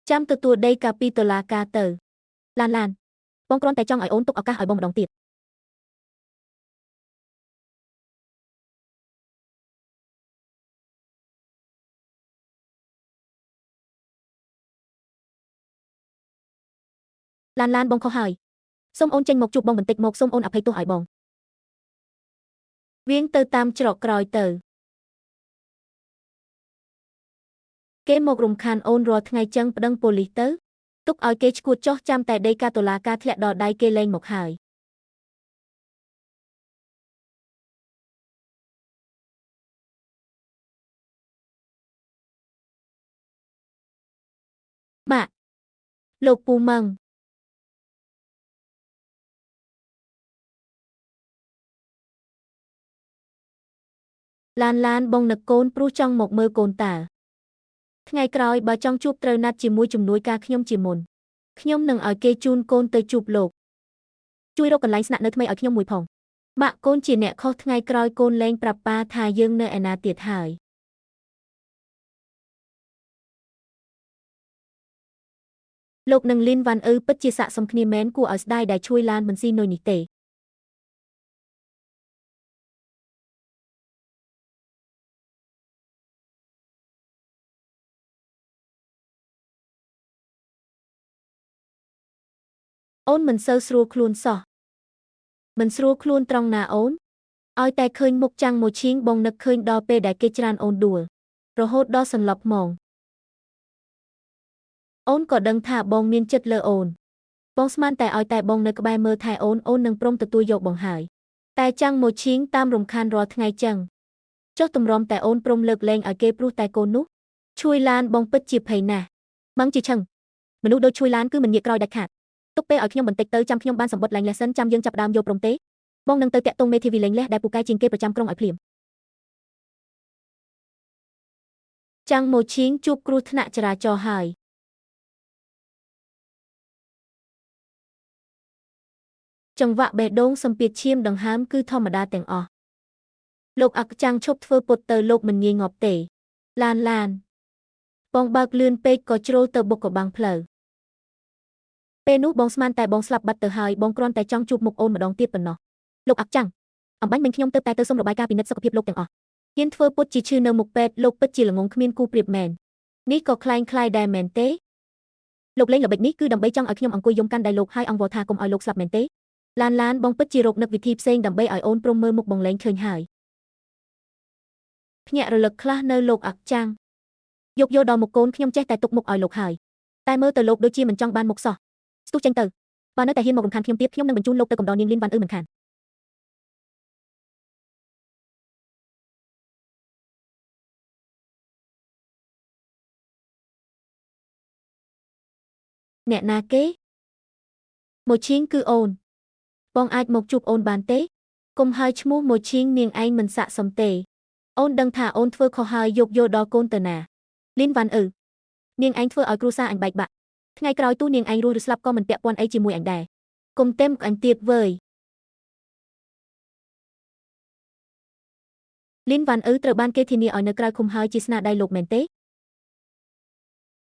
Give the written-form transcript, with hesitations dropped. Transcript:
ចាំទទួលដីកាពីតុលាការទៅឡានបងគ្រាន់តែចង់ឲ្យអូនទុកឱកាសឲ្យបងម្ដងទៀតឡានបងខុសហើយសូមអូនចេញមកជួបបងបន្តិចមកសូមអូនអភ័យទោសឲ្យបងវៀងទៅតាមច្រកក្រោយទៅគេមករំខានអូនរាល់ថ្ងៃចឹងប្តឹងប៉ូលីសទៅទុកឲ្យគេឈួតចោះចាំតែដីកាតុលាការធ្លាក់ដល់ដៃគេលែងមកហើយបាទលោកពូម៉ឹងឡានបងនឹកកូនព្រោះចង់មកមើលកូនតើថ្ងៃក្រោយបើចង់ជួបត្រូវណាត់ជាមួយជំនួយការខ្ញុំជាមុនខ្ញុំនឹងឲ្យគេជូនកូនទៅជួបលោកជួយរកកន្លែងស្នាក់នៅថ្មីឲ្យខ្ញុំមួយផងម៉ាក់កូនជាអ្នកខុសថ្ងៃក្រោយកូនលែងប្រាប់ប៉ាថាយើងនៅឯណាទៀតហើយលោកនិងលីនវ៉ាន់អ៊ឺពិតជាស័ក្តិសមគ្នាមែនគួរឲ្យស្ដាយដែលជួយឡានមិនស៊ីនុយនេះទេអូនមិនសូវស្រួលខ្លួនសោះមិនស្រួលខ្លួនត្រង់ណាអូនឲ្យតែឃើញមុខចាំងមួយឈៀងបងនឹកឃើញដល់ពេលដែលគេច្រានអូនដួលរហូតដល់សន្លប់ហ្មងអូនក៏ដឹងថាបងមានចិត្តលើអូនបងស្មានតែឲ្យតែបងនៅក្បែរមើលថែអូននឹងព្រមទទួលយកបងហើយតែចាំងមួយឈៀងតាមរំខានរាល់ថ្ងៃចឹងចុះទម្រាំតែអូនព្រមលើកលែងឲ្យគេព្រោះតែកូននោះជួយឡានបងពិតជាភ័យណាស់ម៉ងជាឆឹងមនុស្សដូចជួយឡានគឺមិនងាកក្រោយដាច់ខាតទុកពេលឲ្យខ្ញុំបន្តិចទៅចាំខ្ញុំបានសម្បត្តិឡើងលេសសិនចាំយើងចាប់ដើមយកព្រមទេបងនឹងទៅតាក់ទងមេធាវីលេងលេះដែលពូកែជាងគេប្រចាំក្រុងឲ្យភ្លាមចាំងម៉ូឈីងជួបគ្រោះថ្នាក់ចរាចរណ៍ហើយចង្វាក់បេះដូងសម្ពាធឈាមដង្ហើមគឺធម្មតាទាំងអស់លោកអកចាំងឈប់ធ្វើពុតទៅលោកមិនងាយងាប់ទេឡានបងបើកលឿនពេកក៏ជ្រុលទៅបុកកបាំងផ្លូវពេលនោះបងស្មានតែបងស្លាប់បាត់ទៅហើយបងគ្រាន់តែចង់ជួបមុខអូនម្ដងទៀតប៉ុណ្ណោះលោកអកចាំងអំបញ្ញមិញខ្ញុំទៅតែទៅសុំរបាយការណ៍ពិនិត្យសុខភាពលោកទាំងអស់ហ៊ានធ្វើពុតជាឈឺនៅមុខពេទ្យលោកពិតជាល្ងងគ្មានគូប្រៀបមែននេះក៏คล้ายដែរមែនទេលោកលេងល្បិចនេះគឺដើម្បីចង់ឲ្យខ្ញុំអង្គុយយំកាន់ដៃលោកហើយអង្វរថាកុំឲ្យលោកស្លាប់មែនទេឡានបងពិតជារកនឹកវិធីផ្សេងដើម្បីឲ្យអូនព្រមមើលមុខបងលែងឃើញហើយភ្ញាក់រលឹកខ្លះនៅលោកអកចាំងយកដល់មុខកូនខ្ញុំចេះតែទុកមុខឲ្យលោកហើយតែមើលទៅលោកដូចជាមិនចង់បានមុខសោះស្ទុះចេញទៅបើនៅតែហ៊ានមករំខានខ្ញុំទៀតខ្ញុំនឹងបញ្ជូនលោកទៅកំដរនាងលីនវ៉ាន់អ៊ឺមិនខានអ្នកណាគេម៉ូឈីងគឺអូនបងអាចមកជួបអូនបានទេកុំឲ្យឈ្មោះម៉ូឈីងនាងឯងមិនស័ក្តិសមទេអូនដឹងថាអូនធ្វើខុសហើយយកដល់កូនទៅណាលីនវ៉ាន់អ៊ឺនាងឯងធ្វើឲ្យគ្រួសារអញបែកបាក់ថ្ងៃក្រោយទោះនាងឯងរស់ឬស្លាប់ក៏មិនពាក់ព័ន្ធអីជាមួយអញដែរកុំទេមអញទៀតវើយលីនវ៉ាន់អ៊ឺត្រូវបានគេធានាឲ្យនៅក្រៅឃុំហើយជាស្នាដៃលោកមែនទេ